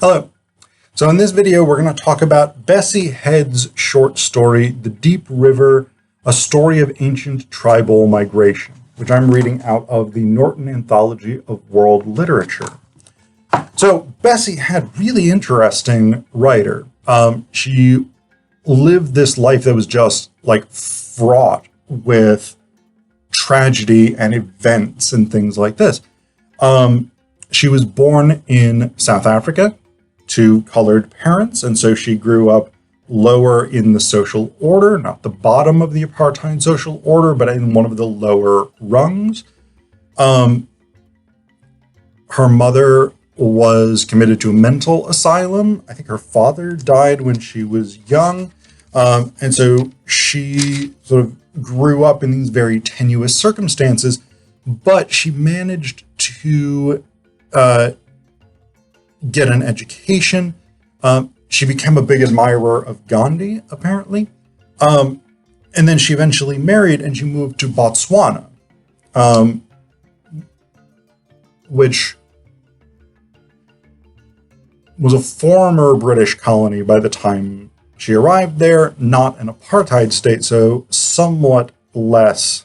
Hello. So in this video, we're going to talk about Bessie Head's short story, The Deep River, A Story of Ancient Tribal Migration, which I'm reading out of the Norton Anthology of World Literature. So Bessie Head, really interesting writer. She lived this life that was just like fraught with tragedy and events and things like this. She was born in South Africa to colored parents, and so she grew up lower in the social order, not the bottom of the apartheid social order, but in one of the lower rungs. Her mother was committed to a mental asylum. I think her father died when she was young, and so she sort of grew up in these very tenuous circumstances, but she managed to get an education. She became a big admirer of Gandhi, apparently. And then she eventually married and she moved to Botswana, which was a former British colony by the time she arrived there, not an apartheid state, so somewhat less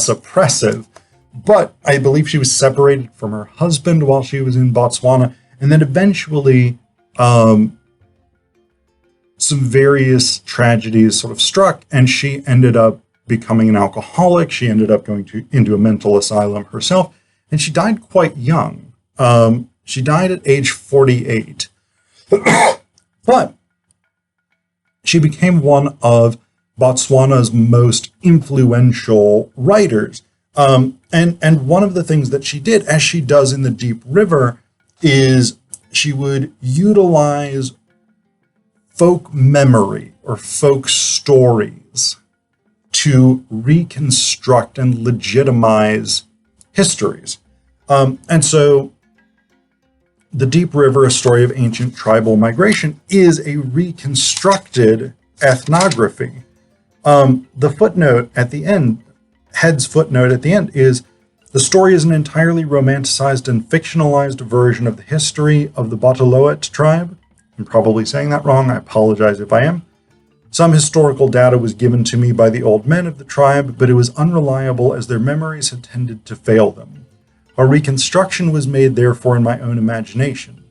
oppressive. But I believe she was separated from her husband while she was in Botswana. And then eventually some various tragedies sort of struck, and she ended up becoming an alcoholic. She ended up going into a mental asylum herself, and she died quite young. She died at age 48. But she became one of Botswana's most influential writers. And one of the things that she did, as she does in The Deep River, is she would utilize folk memory or folk stories to reconstruct and legitimize histories. And so The Deep River, A Story of Ancient Tribal Migration, is a reconstructed ethnography. The footnote at the end, Head's footnote at the end, is the story is an entirely romanticized and fictionalized version of the history of the Botswana tribe. I'm probably saying that wrong. I apologize if I am. Some historical data was given to me by the old men of the tribe, but it was unreliable as their memories had tended to fail them. A reconstruction was made, therefore, in my own imagination.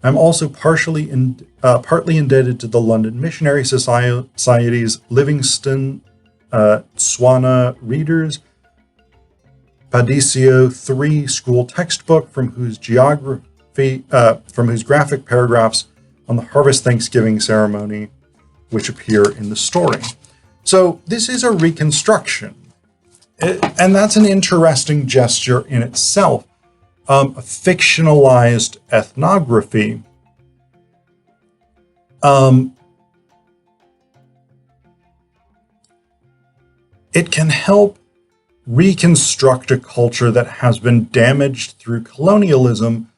I'm also partly indebted to the London Missionary Society's Livingston Tswana Readers Padisio 3 school textbook, from whose graphic paragraphs on the harvest Thanksgiving ceremony, which appear in the story. So this is a reconstruction, and that's an interesting gesture in itself. A fictionalized ethnography. It can help reconstruct a culture that has been damaged through colonialism,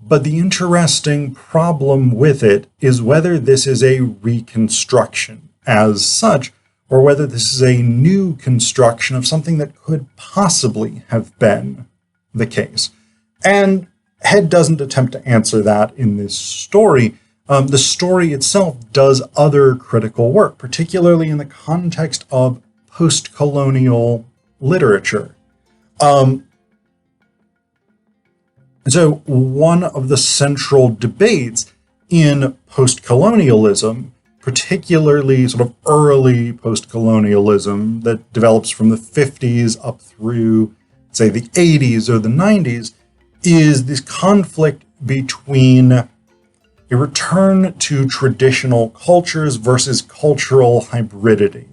but the interesting problem with it is whether this is a reconstruction as such, or whether this is a new construction of something that could possibly have been the case. And Head doesn't attempt to answer that in this story. The story itself does other critical work, particularly in the context of postcolonial literature. So one of the central debates in postcolonialism, particularly sort of early postcolonialism that develops from the 50s up through, say, the 80s or the 90s, is this conflict between a return to traditional cultures versus cultural hybridity.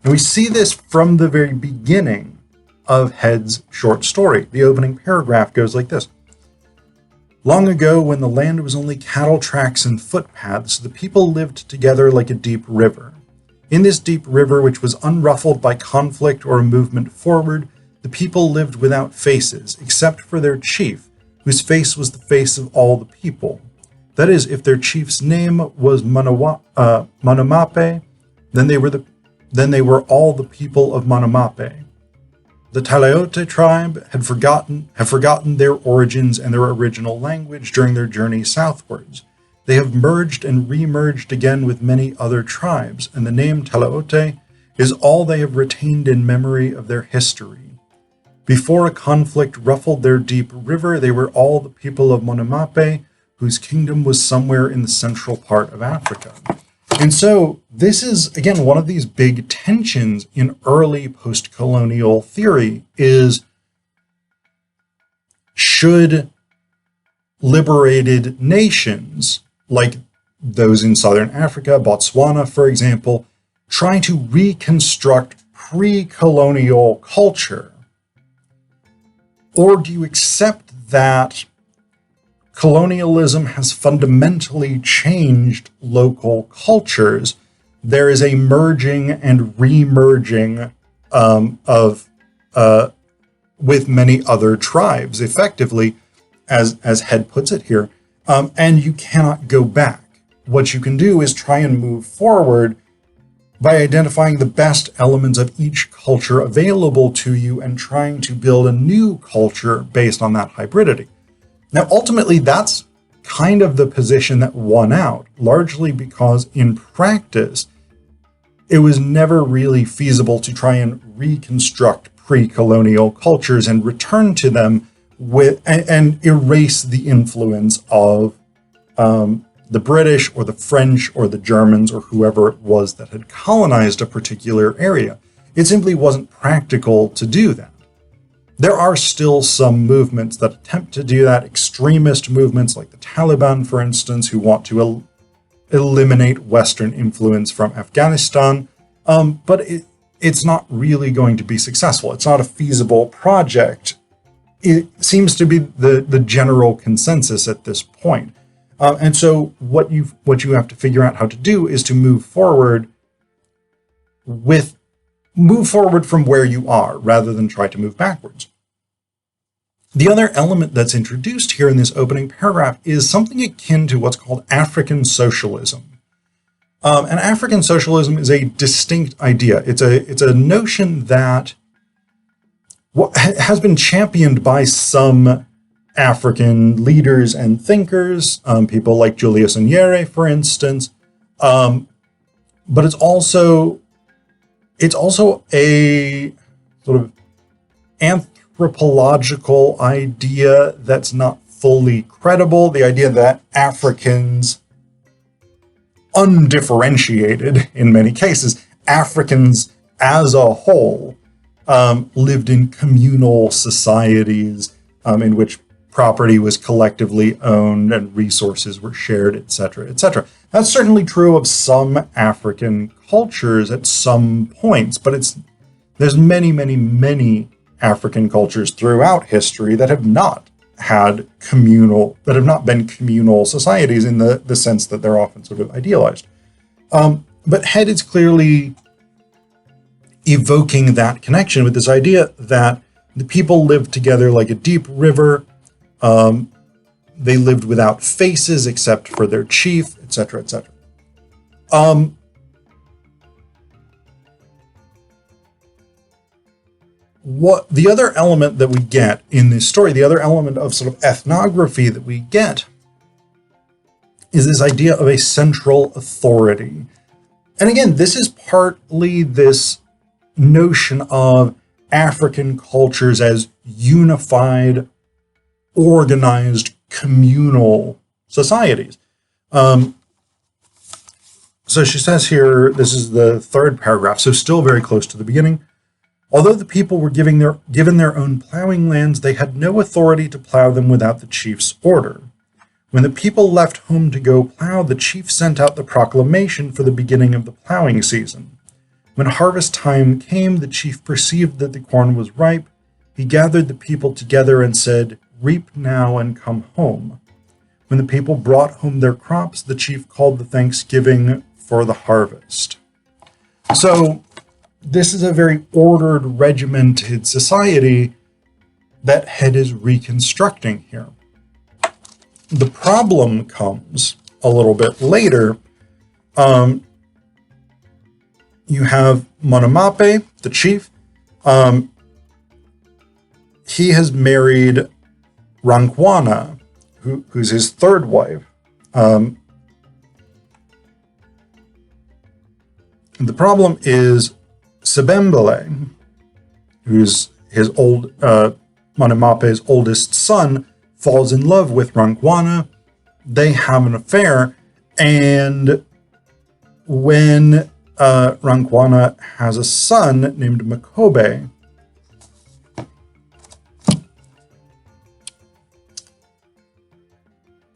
And we see this from the very beginning of Head's short story. The opening paragraph goes like this. Long ago, when the land was only cattle tracks and footpaths, the people lived together like a deep river. In this deep river, which was unruffled by conflict or a movement forward, the people lived without faces, except for their chief, whose face was the face of all the people. That is, if their chief's name was Manamape, then they were all the people of Manamape. The Taleote tribe have forgotten their origins and their original language during their journey southwards. They have merged and re-merged again with many other tribes, and the name Taleote is all they have retained in memory of their history. Before a conflict ruffled their deep river, they were all the people of Monemape, whose kingdom was somewhere in the central part of Africa. And so this is, again, one of these big tensions in early post-colonial theory is, should liberated nations, like those in southern Africa, Botswana, for example, try to reconstruct pre-colonial culture? Or do you accept that colonialism has fundamentally changed local cultures? There is a merging and re-merging with many other tribes, effectively, as Head puts it here, and you cannot go back. What you can do is try and move forward by identifying the best elements of each culture available to you and trying to build a new culture based on that hybridity. Now, ultimately, that's kind of the position that won out, largely because in practice, it was never really feasible to try and reconstruct pre-colonial cultures and return to them with and erase the influence of the British or the French or the Germans or whoever it was that had colonized a particular area. It simply wasn't practical to do that. There are still some movements that attempt to do that, extremist movements like the Taliban, for instance, who want to eliminate Western influence from Afghanistan, but it's not really going to be successful. It's not a feasible project. It seems to be the general consensus at this point. And so what you have to figure out how to do is to move forward from where you are rather than try to move backwards. The other element that's introduced here in this opening paragraph is something akin to what's called African socialism. And African socialism is a distinct idea. It's a notion that has been championed by some African leaders and thinkers, people like Julius Nyerere, for instance, but it's also a sort of anthropological idea that's not fully credible. The idea that Africans, undifferentiated in many cases, Africans as a whole, lived in communal societies in which property was collectively owned and resources were shared, etc., etc. That's certainly true of some African cultures at some points, but there's many, many, many African cultures throughout history that have not been communal societies in the sense that they're often sort of idealized. But Head is clearly evoking that connection with this idea that the people lived together like a deep river. They lived without faces except for their chief, etc., etc. What the other element that we get in this story, the other element of sort of ethnography that we get, is this idea of a central authority. And again, this is partly this notion of African cultures as unified, organized, communal societies. So she says here, this is the third paragraph, so still very close to the beginning. Although the people were given their own plowing lands, they had no authority to plow them without the chief's order. When the people left home to go plow, the chief sent out the proclamation for the beginning of the plowing season. When harvest time came, the chief perceived that the corn was ripe. He gathered the people together and said, "Reap now and come home." When the people brought home their crops, the chief called the thanksgiving for the harvest. So this is a very ordered, regimented society that Head is reconstructing here. The problem comes a little bit later. You have Monemape, the chief, he has married Rankwana, who's his third wife. The problem is Sebembele, who's his Manemape's oldest son, falls in love with Rankwana. They have an affair, and when Rankwana has a son named Makobe,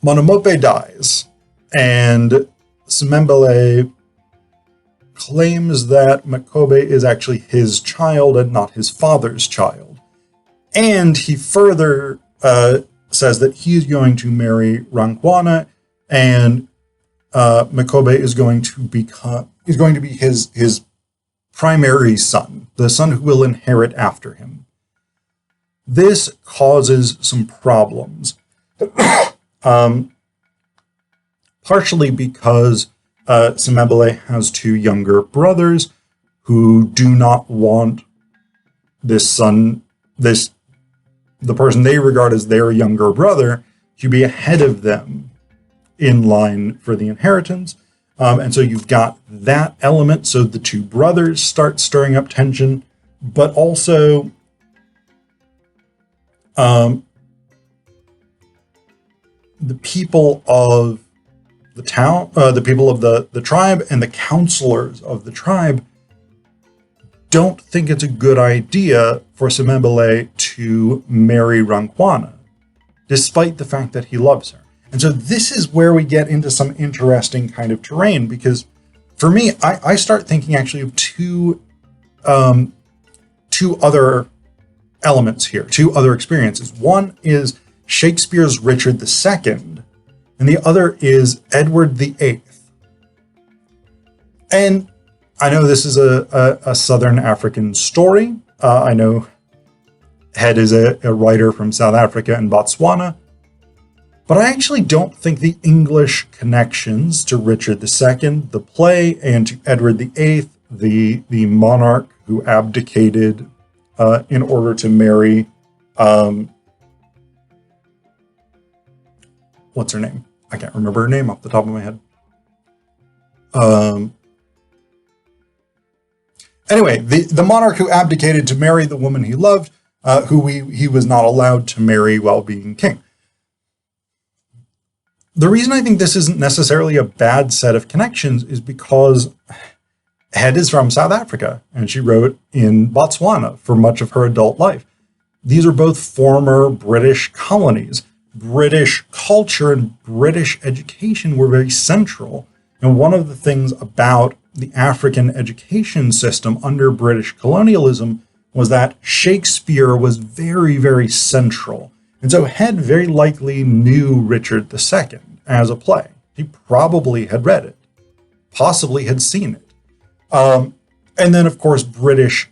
Monomope dies, and Semembele claims that Makobe is actually his child and not his father's child. And he further says that he's going to marry Rankwana, and Makobe is going to be his primary son, the son who will inherit after him. This causes some problems. Partially because Semembele has two younger brothers who do not want the person they regard as their younger brother, to be ahead of them in line for the inheritance. And so you've got that element. So the two brothers start stirring up tension, but also the people of the town, the people of the tribe and the counselors of the tribe don't think it's a good idea for Semembele to marry Rankwana, despite the fact that he loves her. And so this is where we get into some interesting kind of terrain, because for me, I start thinking actually of two other elements here, two other experiences. One is Shakespeare's Richard II, and the other is Edward VIII. And I know this is a Southern African story. I know Head is a writer from South Africa and Botswana, but I actually don't think the English connections to Richard II, the play, and to Edward VIII, the monarch who abdicated in order to marry, what's her name? I can't remember her name off the top of my head. Anyway, the monarch who abdicated to marry the woman he loved, who he was not allowed to marry while being king. The reason I think this isn't necessarily a bad set of connections is because Head is from South Africa, and she wrote in Botswana for much of her adult life. These are both former British colonies. British culture and British education were very central. And one of the things about the African education system under British colonialism was that Shakespeare was very, very central. And so Head very likely knew Richard II as a play. He probably had read it, possibly had seen it. And then, of course, the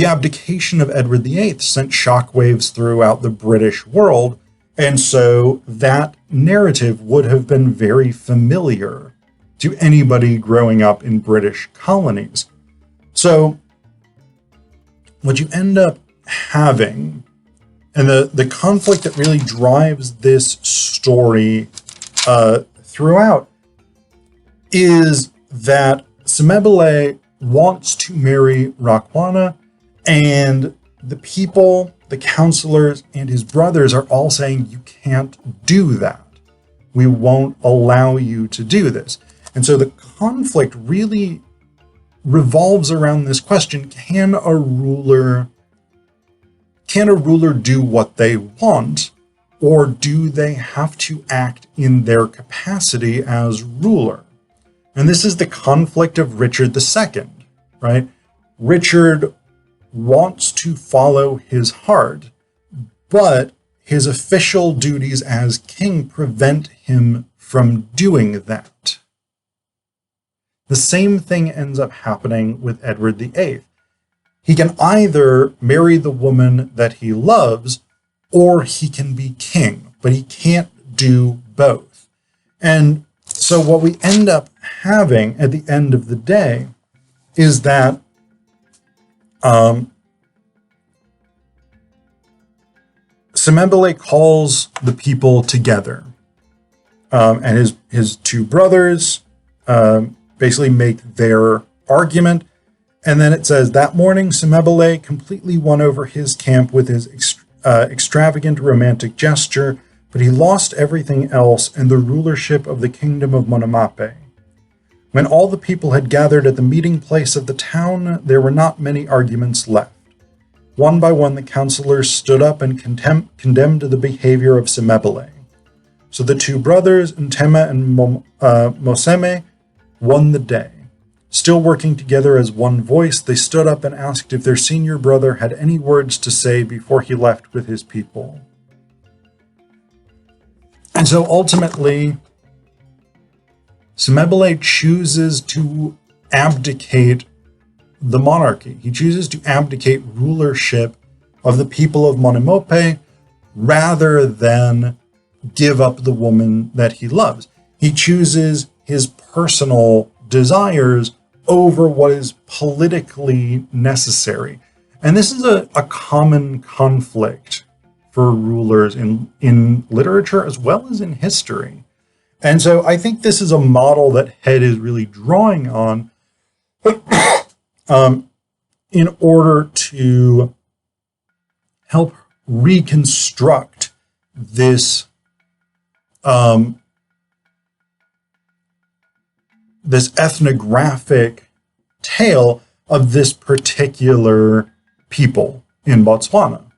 abdication of Edward VIII sent shockwaves throughout the British world. And so that narrative would have been very familiar to anybody growing up in British colonies. So what you end up having, and the conflict that really drives this story throughout, is that Semembele wants to marry Rankwana, and the people, the counselors, and his brothers are all saying, you can't do that. We won't allow you to do this. And so the conflict really revolves around this question: can a ruler do what they want, or do they have to act in their capacity as ruler? And this is the conflict of Richard II, right? Richard wants to follow his heart, but his official duties as king prevent him from doing that. The same thing ends up happening with Edward VIII. He can either marry the woman that he loves, or he can be king, but he can't do both. And so what we end up having at the end of the day is that Semebele calls the people together, and his two brothers basically make their argument. And then it says, that morning, Semebele completely won over his camp with his extravagant romantic gesture, but he lost everything else and the rulership of the kingdom of Monomape. When all the people had gathered at the meeting place of the town, there were not many arguments left. One by one, the councillors stood up and condemned the behavior of Semebele. So the two brothers, Ntema and Moseme, won the day. Still working together as one voice, they stood up and asked if their senior brother had any words to say before he left with his people. And so ultimately, Semebele chooses to abdicate the monarchy. He chooses to abdicate rulership of the people of Monomope rather than give up the woman that he loves. He chooses his personal desires over what is politically necessary. And this is a common conflict for rulers in literature as well as in history. And so I think this is a model that Head is really drawing on in order to help reconstruct this this ethnographic tale of this particular people in Botswana.